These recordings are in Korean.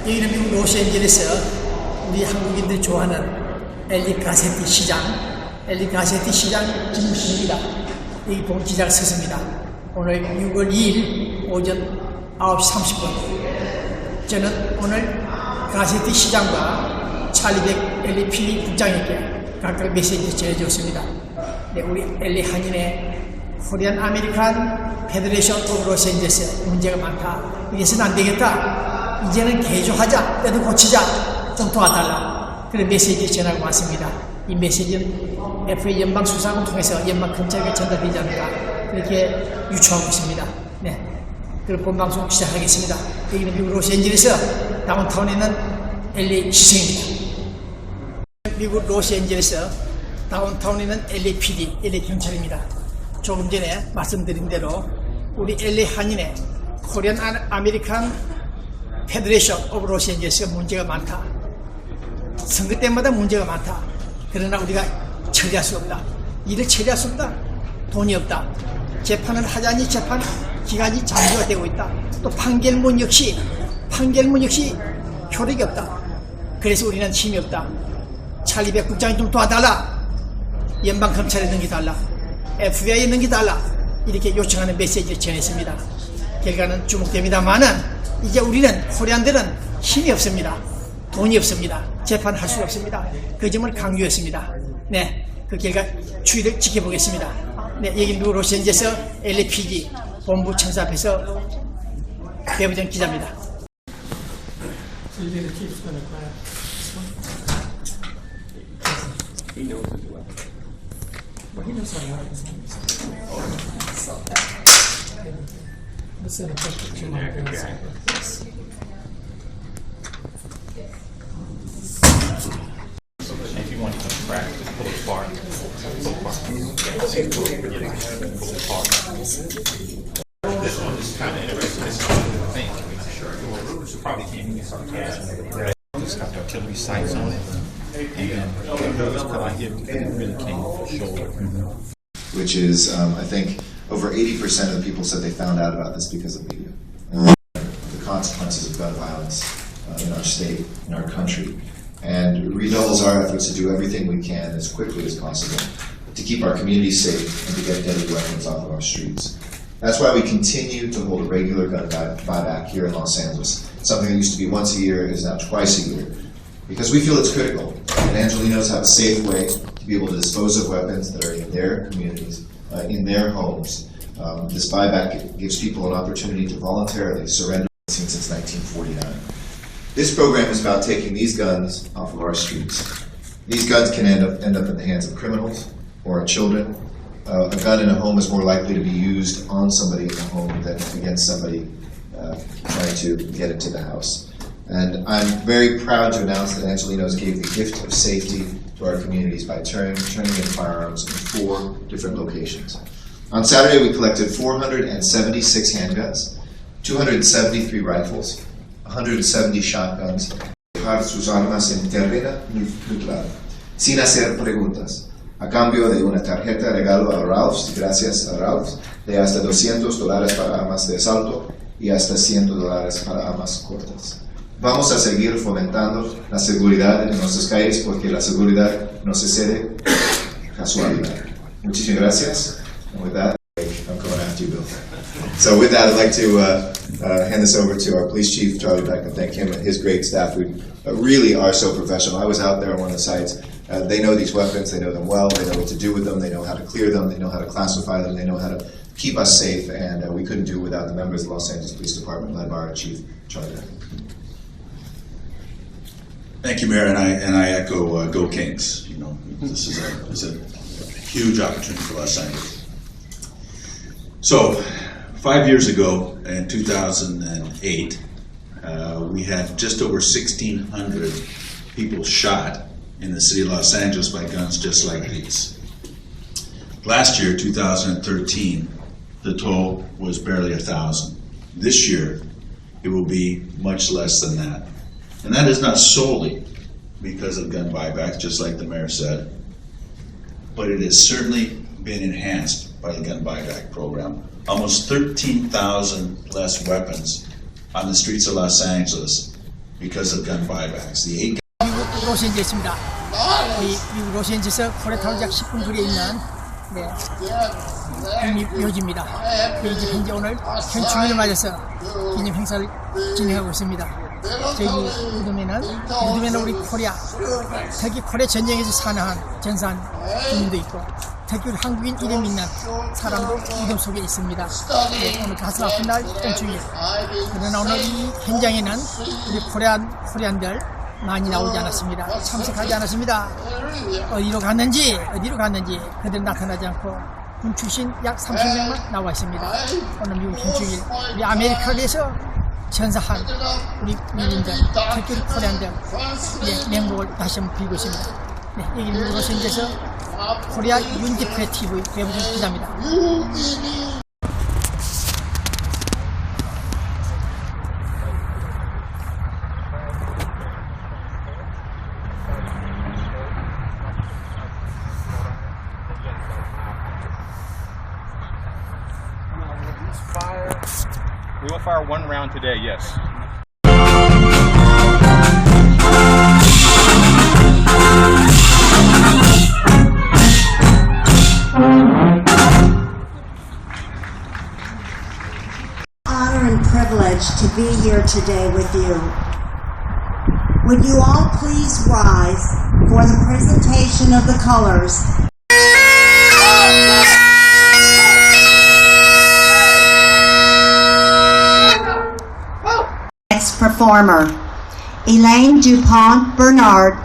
여기는 미국 로스앤젤레스 우리 한국인들이 좋아하는 엘리 가세티 시장, 엘리 가세티 시장 집무실입니다. 여기 보면 기자가 섰습니다. 오늘 6월 2일 오전 9시 30분 저는 오늘 가세티 시장과 찰리백 엘리 PD 국장에게 각각 메시지를 전해주었습니다. 네, 우리 엘리 한인의 코리안 아메리칸 페더레이션 오브 로스앤젤레스 문제가 많다. 이래서는 안 되겠다. 이제는 개조하자. 때도 고치자. 좀 도와달라. 그런 메시지 전하고 왔습니다. 이 메시지는 FA 연방수사국을 통해서 연방검찰에게 전달되지 않을까 그렇게 유추하고 있습니다. 네, 그럼 본방송 시작하겠습니다. 여기는 미국 로스앤젤레스 다운타운에 있는 LA 시청입니다. 미국 로스앤젤레스 다운타운에 있는 LA PD, LA 경찰입니다. 조금 전에 말씀드린 대로 우리 LA 한인의 코리안 아메리칸 페더레이션 오브 로스앤젤레스가 문제가 많다. 선거 때마다 문제가 많다. 그러나 우리가 처리할 수 없다. 일을 처리할 수 없다. 돈이 없다. 재판을 하자니 재판 기간이 장기화 되고 있다. 또 판결문 역시 효력이 없다. 그래서 우리는 힘이 없다. 찰리백 국장이 좀 도와달라. 연방검찰에 넘겨달라. FBI에 넘겨달라. 이렇게 요청하는 메시지를 전했습니다. 결과는 주목됩니다만은 이제 우리는 코리안들은 힘이 없습니다. 돈이 없습니다. 재판할 수 없습니다. 그 점을 강조했습니다. 네, 그 결과 추이를 지켜보겠습니다. 네, 여기 미국 로스앤젤레스 LAPD 본부 청사 앞에서 배부정 기자입니다. He knows as well. Well, he knows a lot of his names. Let's send a picture to my guys. If you want to practice, pull it apart. Pull it apart. Pull it apart. This one is kind of interesting. This is the thing. So probably can't even get sarcasm. It's got artillery sights on it. And then it's kind of hit really came off the shoulder. Which is, I think, over 80% of the people said they found out about this because of media. The consequences of gun violence in our state, in our country, and redoubles our efforts to do everything we can as quickly as possible to keep our communities safe and to get deadly weapons off of our streets. That's why we continue to hold a regular gun buyback here in Los Angeles. Something that used to be once a year is now twice a year, because we feel it's critical, and Angelenos have a safe way to be able to dispose of weapons that are in their communities, in their homes. This buyback gives people an opportunity to voluntarily surrender since 1949. This program is about taking these guns off of our streets. These guns can end up in the hands of criminals or our children. A gun in a home is more likely to be used on somebody in a home than against somebody trying to get into the house. And I'm very proud to announce that Angelenos gave the gift of safety to our communities by turning in firearms in 4 different locations. On Saturday, we collected 476 handguns, 273 rifles, 170 shotguns. Dejar sus armas en terreno neutral, sin hacer preguntas, a cambio de una tarjeta de regalo a Ralph's, gracias a Ralph's, de hasta $200 para armas de asalto y hasta $100 para armas cortas. Vamos a seguir fomentando la seguridad en nuestras calles porque la seguridad no se cede casualidad. Muchísimas gracias. And with that, I'm going after you, Bill. So with that, I'd like to hand this over to our police chief, Charlie Beck, and thank him and his great staff who really are so professional. I was out there on one of the sites. They know these weapons. They know them well. They know what to do with them. They know how to clear them. They know how to classify them. They know how to keep us safe. And we couldn't do it without the members of the Los Angeles Police Department, led by our chief, Charlie Beck. Thank you, Mayor, and I echo Go Kings. You know, this is a huge opportunity for Los Angeles. So, 5 years ago, in 2008, we had just over 1,600 people shot in the city of Los Angeles by guns just like these. Last year, 2013, the toll was barely 1,000. This year, it will be much less than that. And that is not solely because of gun buybacks, just like the mayor said, but it has certainly been enhanced by the gun buyback program. Almost 13,000 less weapons on the streets of Los Angeles because of gun buybacks. The 8 미국 로스앤젤레스입니다. 이 미국 로스앤젤레스 코리아타운 약 10분 거리에 있는 국립묘지입니다. 이제 현재 오늘 현충일을 맞아서 기념 행사를 진행하고 있습니다. 저희 무덤에는 우리 코리아, 특히 코리아 전쟁에서 사망한 전사한 군인도 있고, 특히 우리 한국인 이름 있는 사람도 무덤 속에 있습니다. 오늘 가슴 아픈 날 현충일. 그러나 오늘 이 현장에는 우리 코리안들 많이 나오지 않았습니다. 참석하지 않았습니다. 어디로 갔는지 그들 나타나지 않고 군 출신 약 30명만 나와 있습니다. 오늘 미국 현충일, 우리 아메리카에서 전사한 우리 미군들, 특히 우리 코리안들 명복을 다시 한번 빌고 있습니다. 여기 미국 로스앤젤레스 코리아 윤지프레 TV 외부진 기자입니다. We will fire one round today, yes. Honor and privilege to be here today with you. Would you all please rise for the presentation of the colors? Next performer, Elaine Dupont Bernard,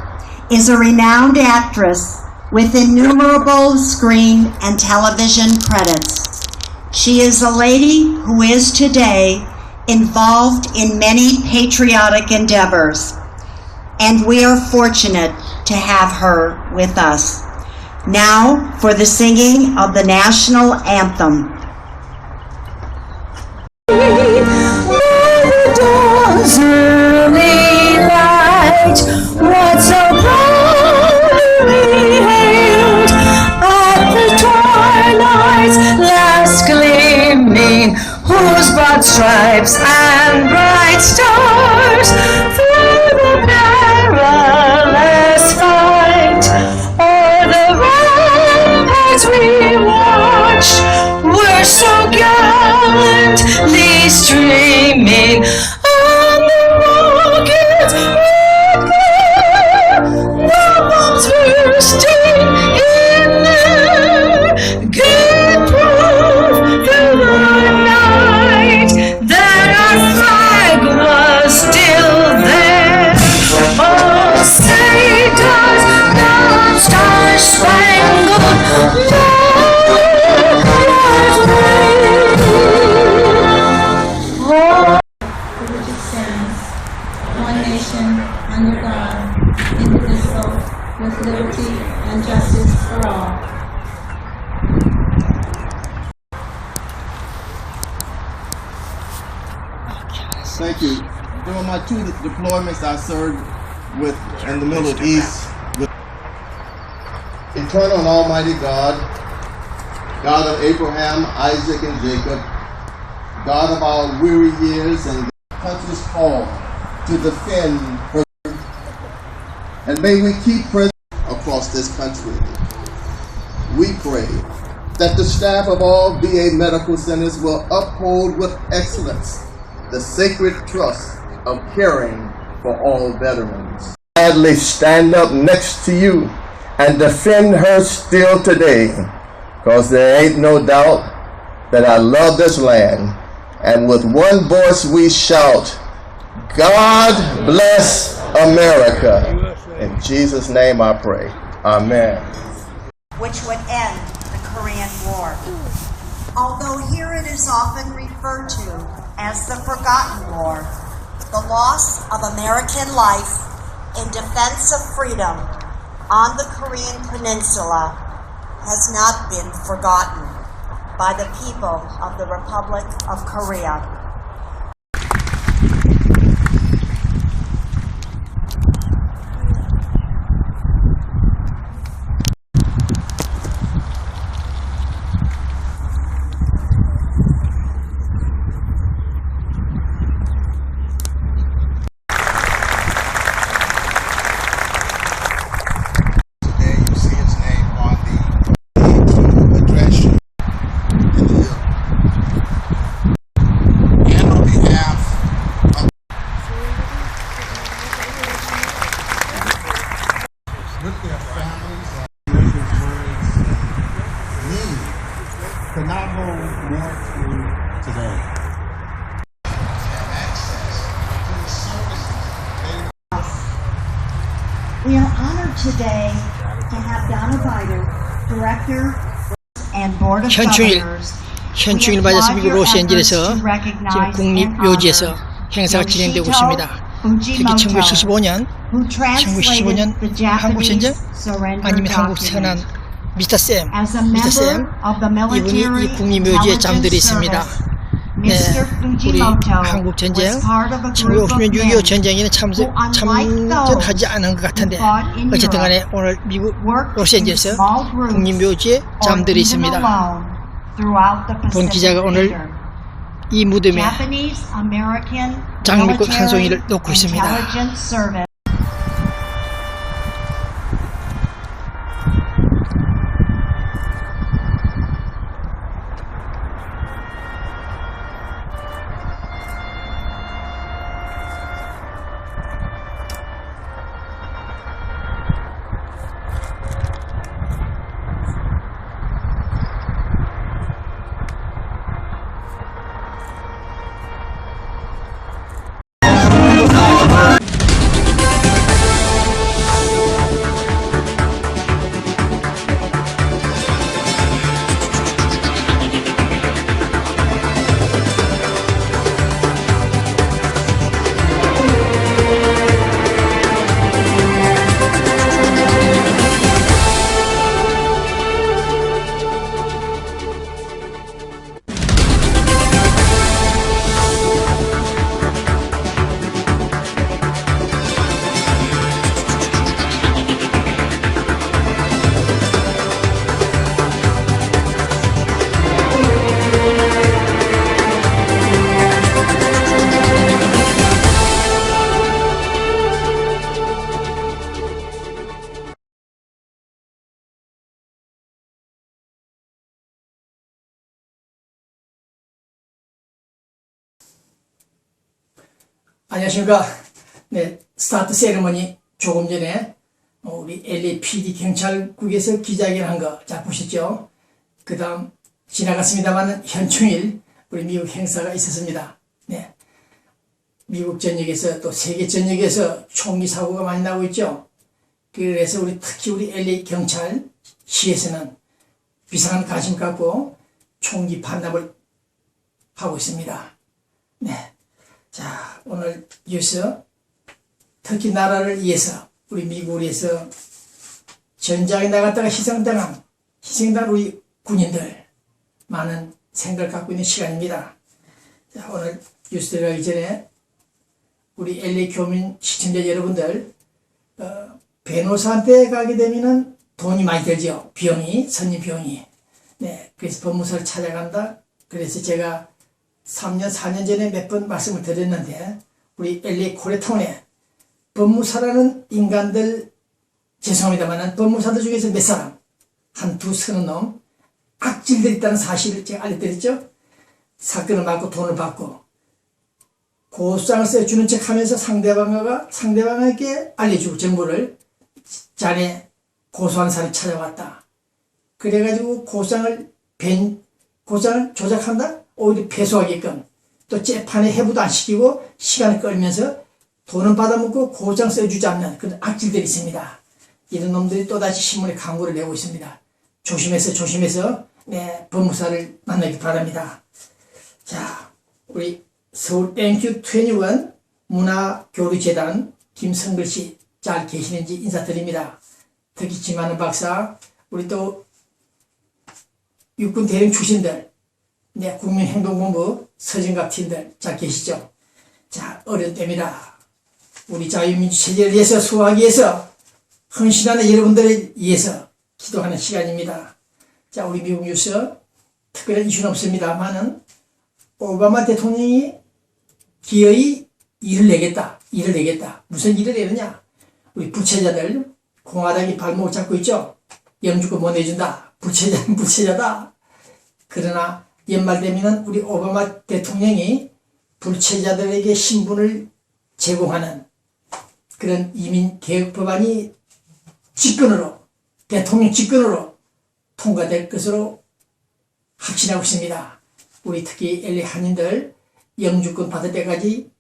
is a renowned actress with innumerable screen and television credits. She is a lady who is today involved in many patriotic endeavors, and we are fortunate to have her with us. Now for the singing of the national anthem. Dawn's early light, what so proudly hailed at the twilight's last gleaming, whose broad stripes and bright stars through the perilous fight o'er the ramparts we watched were so gallantly streaming on the rocket's red glare. The bombs bursting in air gave proof through the night that our flag was still there. Oh, say does the star-spangled one nation, under God, indivisible, with liberty and justice for all. Thank you. During my 2 deployments, I served in the Middle East with Eternal and Almighty God, God of Abraham, Isaac, and Jacob, God of our weary years and country's call to defend her. And may we keep present across this country. We pray that the staff of all VA medical centers will uphold with excellence the sacred trust of caring for all veterans. Gladly stand up next to you and defend her still today, because there ain't no doubt that I love this land. And with one voice we shout, God bless America. In Jesus' name I pray. Amen. Which would end the Korean War. Although here it is often referred to as the Forgotten War, the loss of American life in defense of freedom on the Korean Peninsula has not been forgotten by the people of the Republic of Korea. could not hold more true today. We are honored today to have Donna Bider, Director and Board of 현충일, Governors. 현충일 맞아서 미국 로스앤젤레스 지금 국립묘지에서 행사가 진행되고 있습니다. 특히 1975년, 1975년 한국 전쟁 아니면 한국 태어난 미스터 샘, 이분이 이 국립묘지에 잠들어 있습니다. 네, 우리 한국 전쟁 1950년 6.25 전쟁에는 참전하지 않은 것 같은데 어쨌든 간에 오늘 미국 로스앤젤레스 국립묘지에 잠들어 있습니다. 본 기자가 오늘 이 무덤에 장미꽃 한 송이를 놓고 있습니다. 안녕하십니까. 네, 스타트 세리머니 조금 전에 우리 LAPD 경찰국에서 기자회견 한 거 잘 보셨죠? 그 다음 지나갔습니다만 현충일 우리 미국 행사가 있었습니다. 네, 미국 전역에서 또 세계 전역에서 총기 사고가 많이 나고 있죠. 그래서 특히 우리 LA 경찰시에서는 비상한 관심 갖고 총기 반납을 하고 있습니다. 네. 자, 오늘 뉴스, 특히 나라를 위해서, 우리 미국을 위해서 전장에 나갔다가 희생당한 우리 군인들, 많은 생각을 갖고 있는 시간입니다. 자, 오늘 뉴스 들어가기 전에 우리 LA 교민 시청자 여러분들, 변호사한테 가게 되면은 돈이 많이 들죠. 비용이, 선임 비용이. 네, 그래서 법무사를 찾아간다. 그래서 제가 3년, 4년 전에 몇 번 말씀을 드렸는데, 우리 LA 코리아타운에 법무사라는 인간들, 죄송합니다만, 법무사들 중에서 몇 사람, 한두 서너 놈, 악질들 있다는 사실을 제가 알려드렸죠? 사건을 맡고 돈을 받고, 고소장을 써주는 척 하면서 상대방에게 알려주고 정보를, 자네 고소한 사람이 찾아왔다. 그래가지고 고소장을 조작한다? 오히려 패소하게끔 또 재판에 해부도 안 시키고 시간을 끌면서 돈은 받아먹고 고소장 써주지 않는 그런 악질들이 있습니다. 이런 놈들이 또다시 신문에 광고를 내고 있습니다. 조심해서 네, 법무사를 만나기 바랍니다. 자, 우리 서울 NQ21 문화교류재단 김성글씨 잘 계시는지 인사드립니다. 특히 김하는 박사, 우리 또 육군 대령 출신들, 네, 국민행동본부 서진갑 팀들 잘 계시죠? 자, 어려운 때입니다. 우리 자유민주 체제를 위해서 수호하기 위해서 헌신하는 여러분들을 위해서 기도하는 시간입니다. 자, 우리 미국 뉴스 특별한 이슈는 없습니다만은 오바마 대통령이 기어이 일을 내겠다. 무슨 일을 내느냐? 우리 부채자들 공화당이 발목을 잡고 있죠? 영주권 못 내준다. 부채자는 부채자다. 그러나 연말 되면 우리 오바마 대통령이 불체자들에게 신분을 제공하는 그런 이민 개혁 법안이 대통령 직권으로 통과될 것으로 확신하고 있습니다. 우리 특히 LA 한인들 영주권 받을 때까지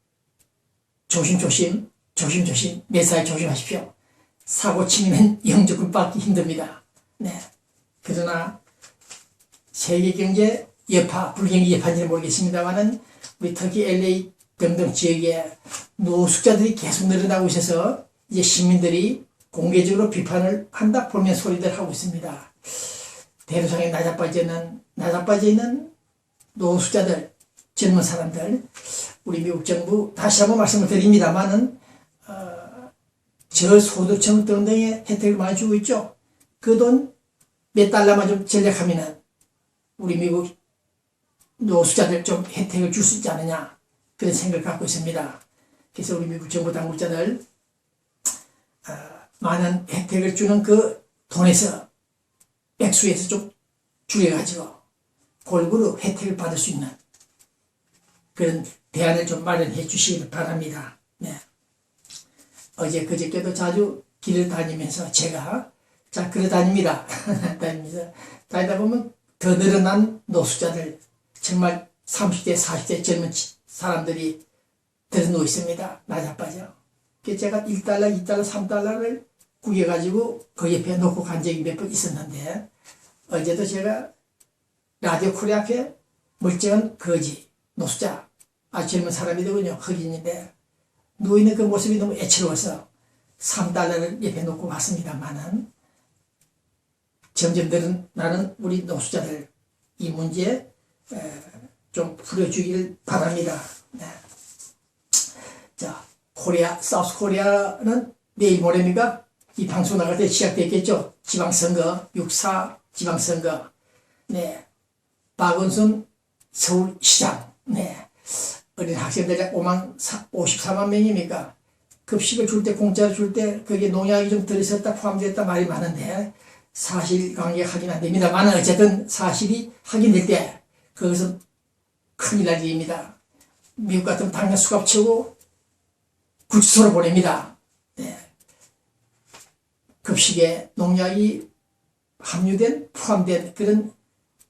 조심조심 매사에 조심하십시오. 사고 치면 영주권 받기 힘듭니다. 네. 그러나 세계 경제 여파, 불경기 여파인지는 모르겠습니다만은 우리 특히 LA 등등 지역에 노숙자들이 계속 늘어나고 있어서 이제 시민들이 공개적으로 비판을 한다 보면 소리들 하고 있습니다. 대로상에 낮아빠져 있는 노숙자들, 젊은 사람들, 우리 미국 정부 다시 한번 말씀을 드립니다만은 저소득층 등등의 혜택을 많이 주고 있죠. 그 돈 몇 달러만 좀 전략하면은 우리 미국 노숙자들 좀 혜택을 줄 수 있지 않느냐 그런 생각을 갖고 있습니다. 그래서 우리 미국 정부 당국자들 많은 혜택을 주는 그 돈에서 액수에서 좀 줄여가지고 골고루 혜택을 받을 수 있는 그런 대안을 좀 마련해 주시기 바랍니다. 네. 어제 그저께도 자주 길을 다니면서 제가 걸어 다닙니다. 다니다 보면 더 늘어난 노숙자들 정말 30대 40대 젊은 사람들이 들어누워 있습니다. 낮아빠져. 그래서 제가 1달러 2달러 3달러를 구겨가지고 그 옆에 놓고 간 적이 몇 번 있었는데 어제도 제가 라디오 코리아 앞에 멀쩡한 거지 노숙자 아주 젊은 사람이더군요. 흑인인데 누워있는 그 모습이 너무 애처로워서 3달러를 옆에 놓고 갔습니다만은 점점 늘어나는 우리 노숙자들 이 문제 좀 풀어주길 바랍니다. 네. 자, 사우스 코리아는 내일 모레입니까? 이 방송 나갈 때 시작됐겠죠? 지방선거, 6.4 지방선거. 네. 박원순 서울시장. 네. 어린 학생들 54만 명입니까? 급식을 줄 때, 공짜로 줄 때, 거기에 농약이 좀 들어있었다, 포함됐다 말이 많은데, 사실관계 확인 안 됩니다만, 어쨌든 사실이 확인될 때, 거기서 큰일 날 일입니다. 미국 같으면 당장 수갑 채우고 구치소로 보냅니다. 네. 급식에 농약이 포함된 그런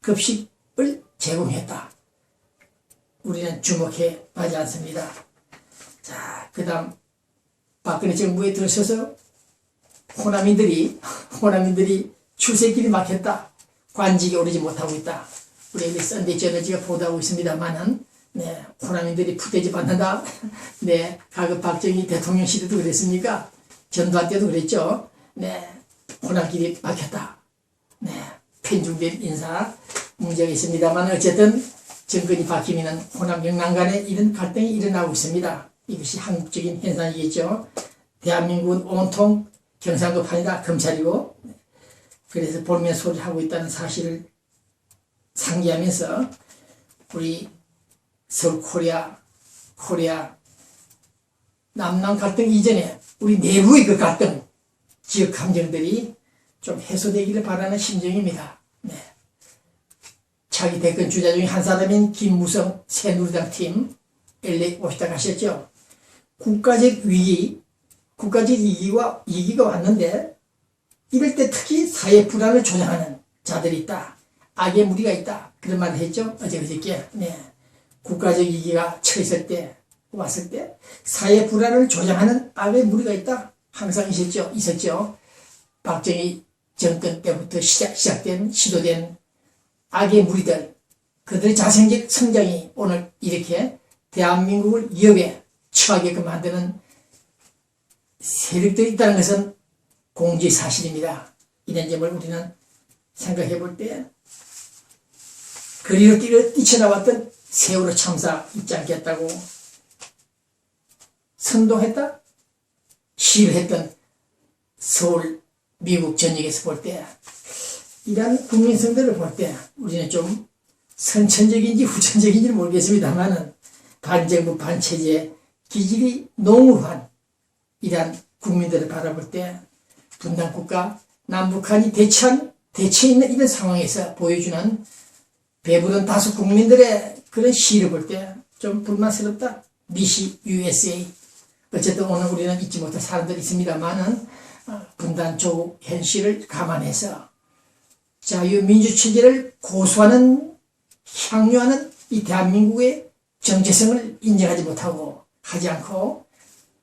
급식을 제공했다. 우리는 주목해 하지 않습니다. 자, 그 다음, 박근혜 정부에 들어서서 호남인들이 출세길이 막혔다. 관직에 오르지 못하고 있다. 우리 썬데이 저널지가 보도하고 있습니다만은, 네, 호남인들이 푸대지 받는다. 네, 가급 박정희 대통령 시대도 그랬습니까? 전두환 때도 그랬죠. 네, 호남길이 막혔다. 네, 편중된 인사 문제가 있습니다만 어쨌든 정권이 바뀌면 호남 영남 간에 이런 갈등이 일어나고 있습니다. 이것이 한국적인 현상이겠죠. 대한민국은 온통 경상도판이다 검찰이고 그래서 볼멘 소리를 하고 있다는 사실을 상기하면서 우리 서울 코리아 남남 갈등 이전에 우리 내부의 그 갈등 지역 감정들이 좀 해소되기를 바라는 심정입니다. 네. 차기 대권 주자 중에 한 사람인 김무성 새누리당 팀 LA 오시다 가셨죠. 국가적 위기가 왔는데 이럴 때 특히 사회 불안을 조장하는 자들이 있다. 악의 무리가 있다. 그런 말을 했죠. 어제 네. 국가적 위기가 처했을 때 왔을 때 사회 불안을 조장하는 악의 무리가 있다. 항상 있었죠. 박정희 정권 때부터 시도된 악의 무리들, 그들의 자생적 성장이 오늘 이렇게 대한민국을 위협에 처하게끔 만드는 세력들이 있다는 것은 공지사실입니다. 이런 점을 우리는 생각해 볼 때 거리로 뛰쳐나왔던 세월호 참사 있지 않겠다고 선동했다? 시위를 했던 서울 미국 전역에서 볼 때 이러한 국민성들을 볼 때 우리는 좀 선천적인지 후천적인지 모르겠습니다만은 반정부 반체제 기질이 농후한 이러한 국민들을 바라볼 때 분단국가 남북한이 대처 있는 이런 상황에서 보여주는 배부른 다수 국민들의 그런 시위를 볼 때 좀 불만스럽다. 미시 USA 어쨌든 오늘 우리는 잊지 못할 사람들이 있습니다만은 분단 조국 현실을 감안해서 자유민주체제를 고수하는 향유하는 이 대한민국의 정체성을 인정하지 못하고 하지 않고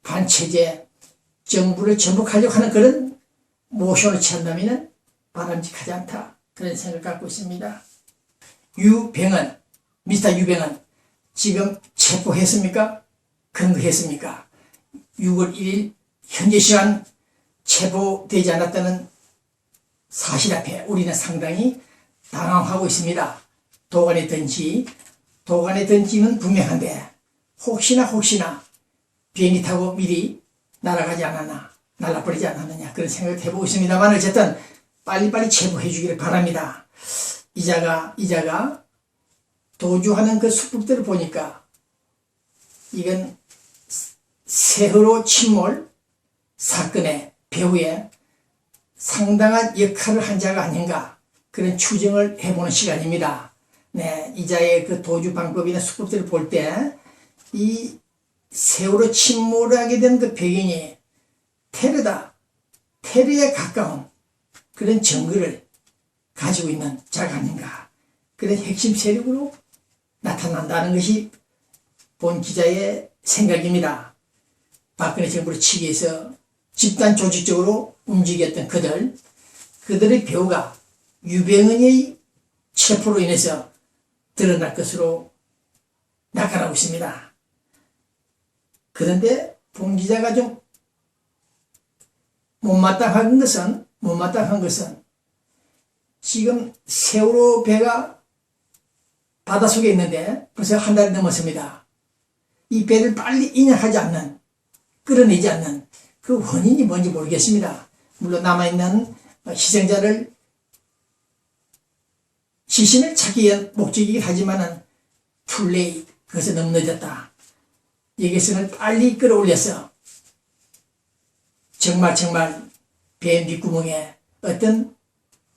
반체제 정부를 전복하려고 하는 그런 모션을 취한다면 바람직하지 않다. 그런 생각을 갖고 있습니다. 유병헌, 미스터 유병헌 지금 체포했습니까? 근거했습니까? 6월 1일 현재 시간 체포되지 않았다는 사실 앞에 우리는 상당히 당황하고 있습니다. 도관에 든지는 분명한데 혹시나 비행기 타고 미리 날아가지 않았나, 날아버리지 않았느냐 그런 생각을 해보고 있습니다만 어쨌든 빨리빨리 체포해 주기를 바랍니다. 이자가 도주하는 그 수법들을 보니까 이건 세월호 침몰 사건의 배후에 상당한 역할을 한 자가 아닌가 그런 추정을 해보는 시간입니다. 네, 이자의 그 도주 방법이나 수법들을 볼 때 이 세월호 침몰하게 된 그 배경이 테러에 가까운 그런 증거를 가지고 있는 자가 아닌가 그런 핵심 세력으로 나타난다는 것이 본 기자의 생각입니다. 박근혜 정부를 치기 위해서 집단 조직적으로 움직였던 그들의 배후가 유병헌의 체포로 인해서 드러날 것으로 낙관하고 있습니다. 그런데 본 기자가 좀 못마땅한 것은 지금 세월호 배가 바닷속에 있는데 벌써 한 달이 넘었습니다. 이 배를 빨리 끌어내지 않는 그 원인이 뭔지 모르겠습니다. 물론 남아있는 희생자를 시신을 찾기 위한 목적이긴 하지만은 툴레이 그것은 너무 늦었다. 여기서는 빨리 끌어올려서 정말 배 밑구멍에 어떤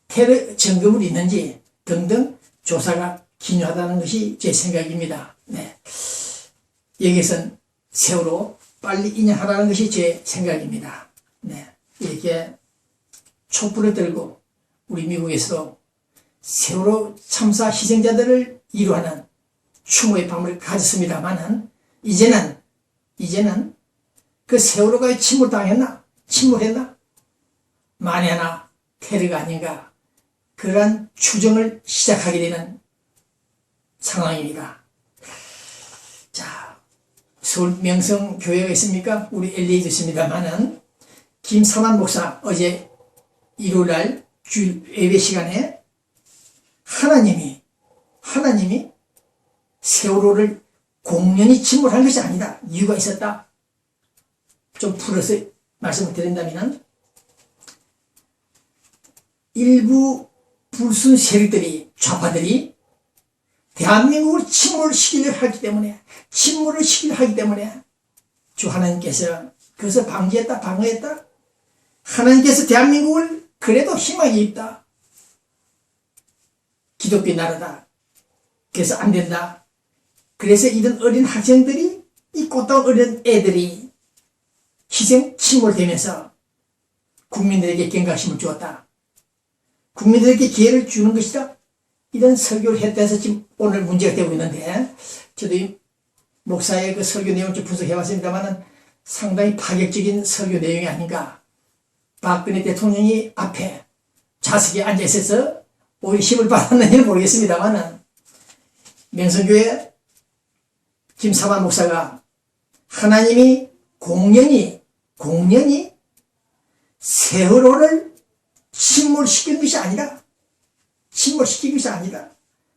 테러 증거물이 있는지 등등 조사가 기묘하다는 것이 제 생각입니다. 네. 여기선 세월호 빨리 인양하라는 것이 제 생각입니다. 네. 이렇게 촛불을 들고 우리 미국에서도 세월호 참사 희생자들을 위로하는 추모의 밤을 가졌습니다만은 이제는 그 세월호가 침몰했나? 만에 하나 테러가 아닌가 그러한 추정을 시작하게 되는 상황입니다. 자, 서울 명성교회가 있습니까? 우리 LA도 있습니다만은 김사만 목사 어제 일요일날 주일 예배 시간에 하나님이 세월호를 공연히 침몰한 것이 아니다. 이유가 있었다. 좀 풀어서 말씀을 드린다면 일부 불순 세력들이 좌파들이 대한민국을 침몰을 시키려 하기 때문에 주 하나님께서 그것을 방어했다. 하나님께서 대한민국을 그래도 희망이 있다. 기독교 나라다. 그래서 안 된다. 그래서 이런 어린 학생들이 이 꽃다운 어린 애들이 희생 침몰되면서 국민들에게 경각심을 주었다. 국민들에게 기회를 주는 것이다. 이런 설교를 했다 해서 지금 오늘 문제가 되고 있는데 저도 이 목사의 그 설교 내용을 좀 분석해봤습니다만은 상당히 파격적인 설교 내용이 아닌가. 박근혜 대통령이 앞에 좌석에 앉아있어서 오히려 힘을 받았는지는 모르겠습니다만은 명성교회 김사만 목사가 하나님이 공연히 세월호를 침몰시킨 것이 아니라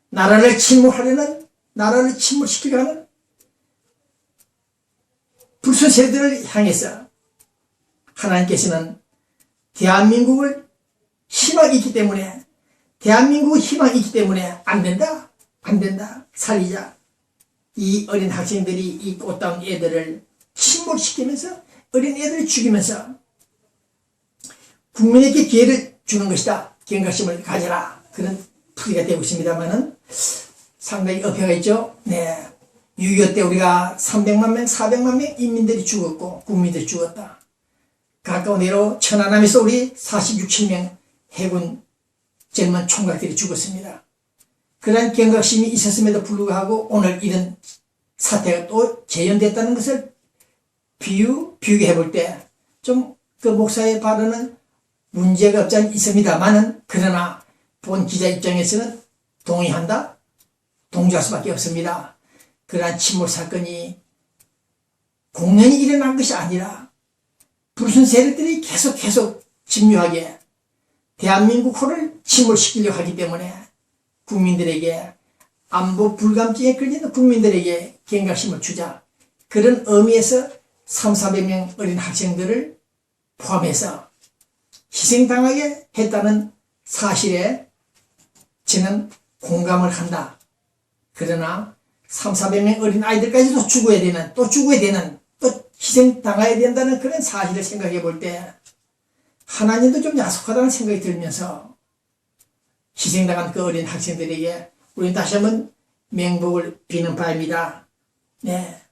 나라를 침몰시키려 하는 불순 세력들을 향해서 하나님께서는 대한민국의 희망이 있기 때문에 안 된다. 살리자. 이 어린 학생들이 이 꽃다운 애들을 침몰시키면서 어린 애들을 죽이면서 국민에게 기회를 주는 것이다. 경각심을 가져라. 그런 풀이가 되고 있습니다만은 상당히 어폐가 있죠. 네. 6.25 때 우리가 300만 명, 400만 명 인민들이 죽었고 국민들이 죽었다. 가까운 해로 천안함에서 우리 46, 7명 해군 젊은 총각들이 죽었습니다. 그러한 경각심이 있었음에도 불구하고 오늘 이런 사태가 또 재현됐다는 것을 비교해 볼 때 좀 그 목사의 발언은 문제가 없지 않 있습니다만은 그러나 본 기자 입장에서는 동의한다? 동조할 수밖에 없습니다. 그러한 침몰 사건이 공연히 일어난 것이 아니라 불순 세력들이 계속 집요하게 대한민국호를 침몰시키려고 하기 때문에 국민들에게 안보 불감증에 걸리는 국민들에게 경각심을 주자. 그런 의미에서 3,400명 어린 학생들을 포함해서 희생당하게 했다는 사실에 저는 공감을 한다. 그러나 3,400명 어린 아이들까지도 죽어야 되는, 또 희생당해야 된다는 그런 사실을 생각해 볼 때 하나님도 좀 야속하다는 생각이 들면서 희생당한 그 어린 학생들에게 우리는 다시 한번 맹복을 비는 바입니다. 네.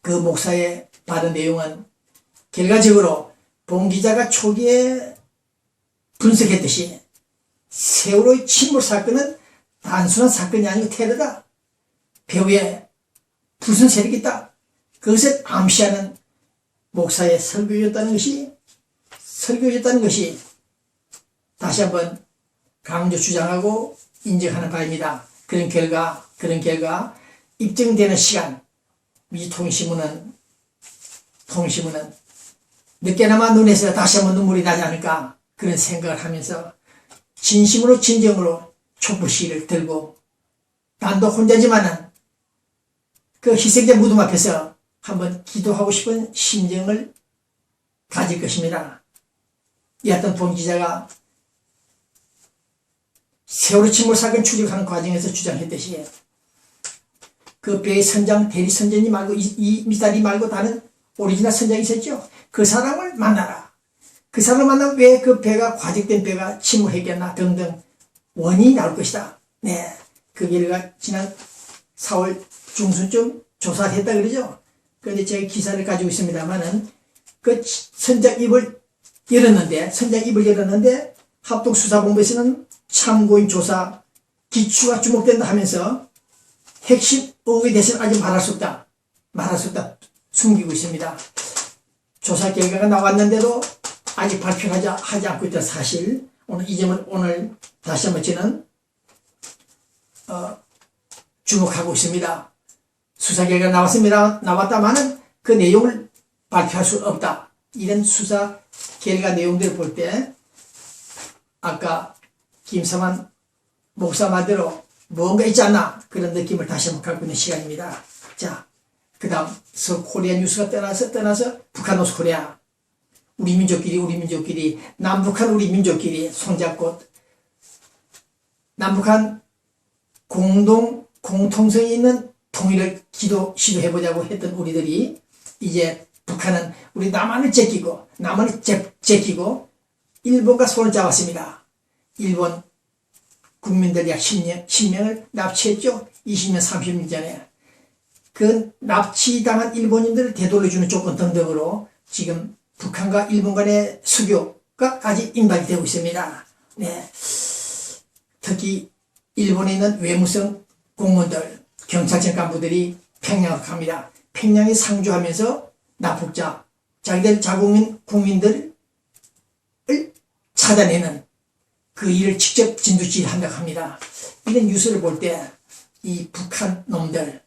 그 목사의 발언 내용은 결과적으로 본 기자가 초기에 분석했듯이 세월호의 침몰 사건은 단순한 사건이 아니고 테러다. 배후에 불순 세력이 있다. 그것을 암시하는 목사의 설교였다는 것이 다시 한번 강조 주장하고 인정하는 바입니다. 그런 결과 입증되는 시간, 이 통신문은 늦게나마 눈에서 다시 한번 눈물이 나지 않을까 그런 생각을 하면서 진심으로 진정으로 촛불 시위를 들고 난도 혼자지만은 그 희생자 무덤 앞에서 한번 기도하고 싶은 심정을 가질 것입니다. 이 어떤 본 기자가 세월호 침몰 사건 추적하는 과정에서 주장했듯이 그 배의 선장, 대리 선장이 말고 이 미사리 말고 다른 오리지널 선장이 있었죠. 그 사람을 만나라. 그 사람을 만나면 왜 그 배가 과적된 배가 침몰했겠나 등등 원인이 나올 것이다. 네, 그 결과 지난 4월 중순쯤 조사를 했다 그러죠. 그런데 제가 기사를 가지고 있습니다만은 그 선장 입을 열었는데 합동수사본부에서는 참고인 조사 기추가 주목된다 하면서 핵심 의혹에 대해서는 아직 말할 수 없다. 숨기고 있습니다. 조사 결과가 나왔는데도 아직 발표하지 않고 있다는 사실. 이 점을 오늘 다시 한번 저는 주목하고 있습니다. 수사 결과가 나왔다마는 그 내용을 발표할 수 없다. 이런 수사 결과 내용들을 볼 때 아까 김사만 목사 말대로 뭔가 있지 않나 그런 느낌을 다시 한번 갖고 있는 시간입니다. 자, 그 다음 서코리아 뉴스가 떠나서 북한 노스코리아 우리 민족끼리 남북한 우리 민족끼리 손잡고 남북한 공통성이 있는 통일을 시도해보자고 했던 우리들이 이제 북한은 우리 남한을 제끼고 일본과 손을 잡았습니다. 일본 국민들 약 10명을 납치했죠. 20년, 30년 전에. 그 납치당한 일본인들을 되돌려주는 조건 등등으로 지금 북한과 일본 간의 수교가 아직 임박이 되고 있습니다. 네. 특히 일본에 있는 외무성 공무원들, 경찰청 간부들이 평양으로 갑니다. 평양에 상주하면서 납북자, 자기들 자국민 국민들을 찾아내는 그 일을 직접 진두지휘를 한다고 합니다. 이런 뉴스를 볼 때 이 북한 놈들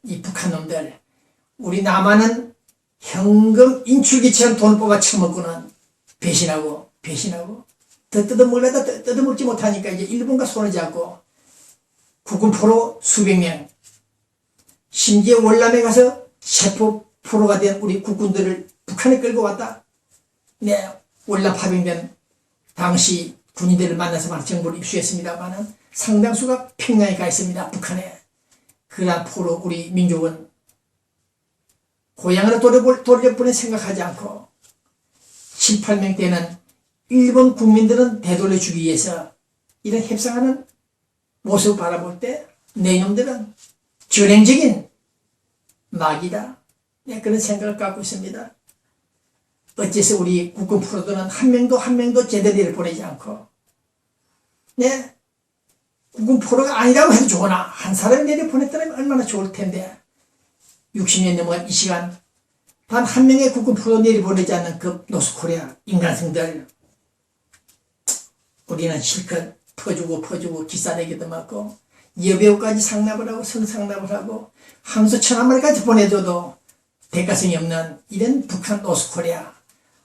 우리 남한은 현금 인출기처럼 돈을 뽑아 처먹고는 배신하고 더 뜯어먹으려다 뜯어먹지 못하니까 이제 일본과 손을 잡고 국군포로 수백 명, 심지어 월남에 가서 체포포로가 된 우리 국군들을 북한에 끌고 왔다. 네, 월남 파병된 당시 군인들을 만나서 정보를 입수했습니다만은 상당수가 평양에 가 있습니다. 북한에. 그러한 포로 우리 민족은 고향으로 돌려보내 생각하지 않고 7, 8명 되는 일본 국민들은 되돌려주기 위해서 이런 협상하는 모습을 바라볼 때 내 놈들은 전행적인 마귀다. 네, 그런 생각을 갖고 있습니다. 어째서 우리 국군 프로들은 한 명도 제대로 보내지 않고 네, 국군 포로가 아니라고 해도 좋으나 한 사람이 내려보냈다면 얼마나 좋을 텐데 60년 넘어간 이 시간 단 한 명의 국군 포로 내려보내지 않는 그 노스코리아 인간성들 우리는 실컷 퍼주고 기싸대기도 맞고 여배우까지 상납을 하고 성상납을 하고 함수 1000마리까지 보내줘도 대가성이 없는 이런 북한 노스코리아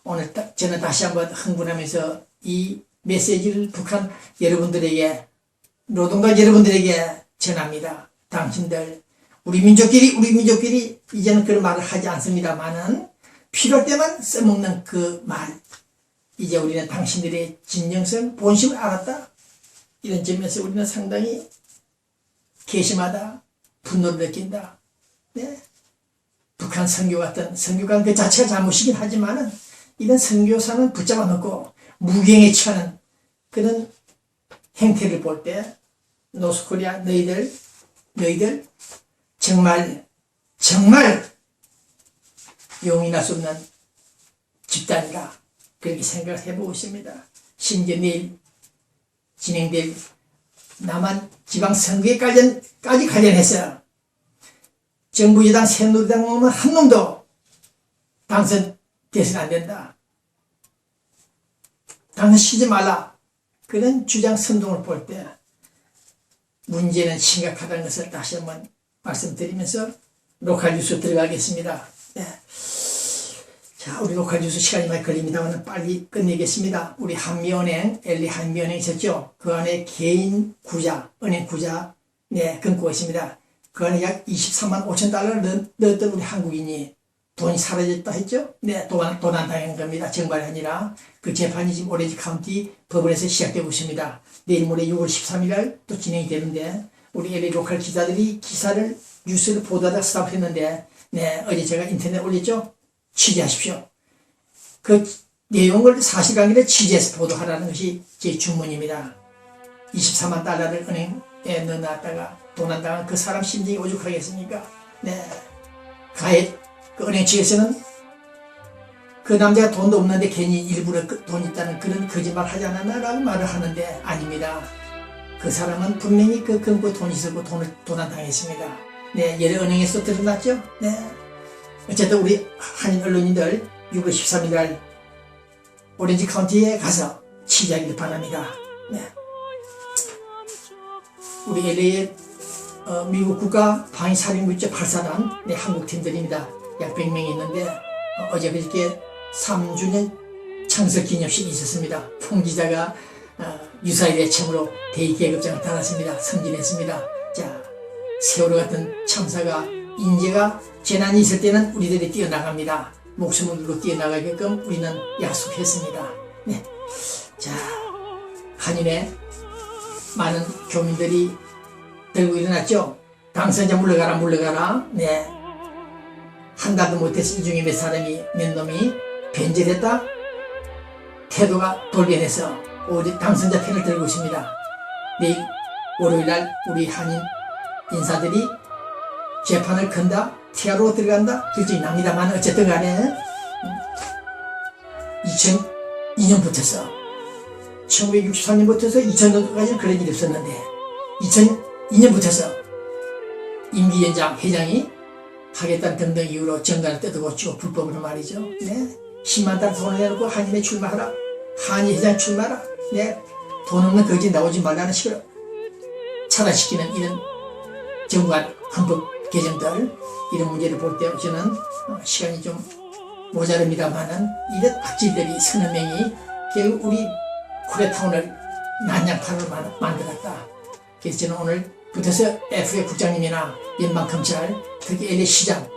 오늘 저는 다시 한번 흥분하면서 이 메시지를 북한 여러분들에게 노동자 여러분들에게 전합니다. 당신들 우리 민족끼리 이제는 그런 말을 하지 않습니다만은 필요할 때만 써먹는 그 말 이제 우리는 당신들의 진정성 본심을 알았다. 이런 점에서 우리는 상당히 괘씸하다. 분노를 느낀다. 네. 북한 선교 같은 선교관 그 자체가 잘못이긴 하지만은 이런 선교사는 붙잡아 놓고 무경에 처하는 그런 행태를 볼 때 노스코리아 너희들 정말 용인할 수 없는 집단이다. 그렇게 생각을 해보고 있습니다. 심지어 내일 진행될 남한 지방선거에까지 관련해서 정부 여당 새누리당 놈은 한 놈도 당선돼서는 안 된다. 당선시키지 말라. 그런 주장 선동을 볼 때 문제는 심각하다는 것을 다시 한번 말씀드리면서 로컬 뉴스 들어가겠습니다. 네. 자, 우리 로컬 뉴스 시간이 많이 걸립니다만 빨리 끝내겠습니다. 우리 한미은행, LA 한미은행 있었죠? 그 안에 개인 구자, 은행 구자, 네, 금고 있습니다. 그 안에 약 23만 5천 달러를 넣었던 우리 한국인이 돈이 사라졌다 했죠? 네, 도난당한 겁니다. 정발이 아니라. 그 재판이 지금 오렌지 카운티 법원에서 시작되고 있습니다. 내일 모레 6월 13일 날 또 진행이 되는데, 우리 LA 로컬 기자들이 기사를, 뉴스를 보도하다 스탑했는데, 네, 어제 제가 인터넷에 올렸죠? 취재하십시오. 그 내용을 사실관계를 취재해서 보도하라는 것이 제 주문입니다. 23만 달러를 은행에 넣어놨다가 도난당한 그 사람 심정이 오죽하겠습니까? 네. 그 은행 측에서는 그 남자가 돈도 없는데 괜히 일부러 돈 있다는 그런 거짓말 하지 않았나라고 말을 하는데 아닙니다. 그 사람은 분명히 그 금고에 돈이 있었고 돈을 도난당했습니다. 네, 여러 은행에서 드러났죠? 네. 어쨌든 우리 한인 언론인들 6월 13일 날 오렌지 카운티에 가서 취재하기를 바랍니다. 네. 우리 LA의 미국 국가 방위사령부제 8사단 네, 한국 팀들입니다. 약 100명이 있는데 어제 그저께 3주년 창설 기념식이 있었습니다. 송 기자가 유사일의 처음으로 대기계급장을 달았습니다. 승진했습니다. 자, 세월호 같은 참사가 인재가 재난이 있을 때는 우리들이 뛰어나갑니다. 목숨을 걸고 뛰어나가게끔 우리는 약속했습니다. 네. 자, 한인의 많은 교민들이 들고 일어났죠. 당선자 물러가라. 네. 한 달도 못해서 이 중에 몇 놈이 변절했다? 태도가 돌변해서 오직 당선자 편을 들고 있습니다. 내일 월요일날 우리 한인 인사들이 재판을 건다? 티아로 들어간다? 결정이 납니다만 어쨌든 간에 2002년부터서 1963년부터서 2000년까지는 그런 일이 없었는데 2002년부터서 임기위원장 회장이 하겠다는 등등 이유로 정관을 뜯어고치고 불법으로 말이죠. 네. 10만 달러 돈을 내놓고 한인회 출마하라. 한인 회장 출마하라. 네. 돈 없는 거지 나오지 말라는 식으로 차단시키는 이런 정관 헌법 개정들 이런 문제를 볼 때 저는 시간이 좀 모자릅니다만은 이런 악질들이 서너 명이 결국 우리 코리아타운을 난장판으로 만들었다. 그래서 저는 오늘 붙어서 FA 국장님이나 연방검찰, 특히 LA 시장,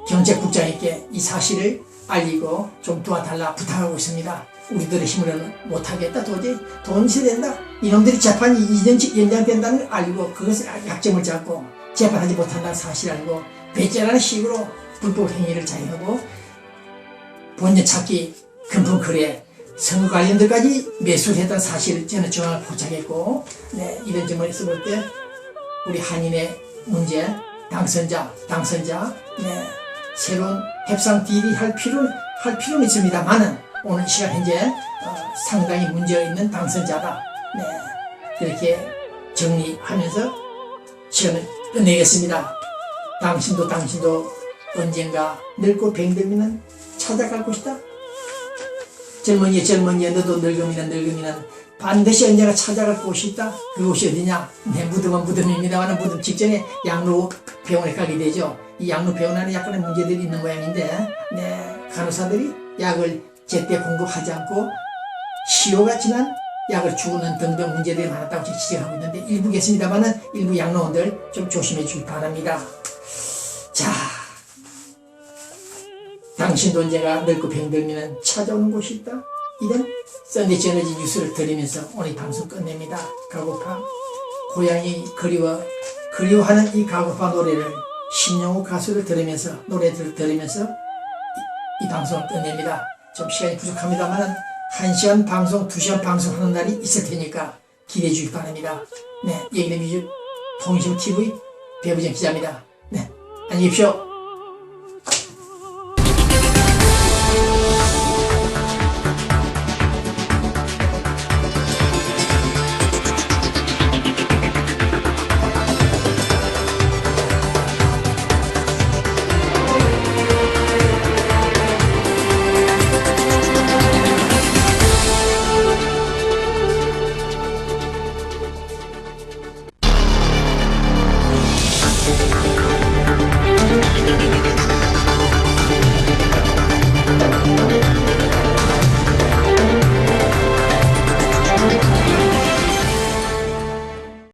경제국장에게 이 사실을 알리고 좀 도와달라 부탁하고 있습니다. 우리들의 힘으로는 못하겠다. 도저히 돈 있어야 된다. 이놈들이 재판이 2년씩 연장된다는 걸 알고 그것을 약점을 잡고 재판하지 못한다는 사실을 알고 배째라는 식으로 불법 행위를 자행하고 본전 찾기, 금품 거래, 선거 관련들까지 매수했다는 사실을 저는 정확히 포착했고 네, 이런 점을 있어볼 때 우리 한인의 문제, 당선자, 네, 새로운 협상 딜이 할 필요는 있습니다만은 오늘 시간 현재 상당히 문제가 있는 당선자다. 네, 그렇게 정리하면서 시간을 끝내겠습니다. 당신도 언젠가 늙고 병들면 찾아갈 곳이다. 젊은이야 너도 늙으면 반드시 언젠가 찾아갈 곳이 있다. 그곳이 어디냐? 네, 무덤은 무덤입니다만 무덤 직전에 양로 병원에 가게 되죠. 이 양로 병원 안에 약간의 문제들이 있는 모양인데, 네, 간호사들이 약을 제때 공급하지 않고 시효가 지난 약을 주는 등등 문제들이 많았다고 지적하고 있는데, 일부겠습니다만은 일부 양로원들 좀 조심해 주기 바랍니다. 자, 당신도 언제가 늙고 병들면 찾아오는 곳이 있다. 이런 썬데이 에너지 뉴스를 들으면서 오늘 이 방송 끝냅니다. 가고파 고향이 그리워하는 이 가고파 노래를 신영호 가수를 들으면서 노래들을 들으면서 이 방송을 끝냅니다. 좀 시간이 부족합니다만 1시간 방송, 2시간 방송하는 날이 있을 테니까 기대해 주기 바랍니다. 네, 예기대 뮤직 통신TV 배부정 기자입니다. 네, 안녕히 계십시오.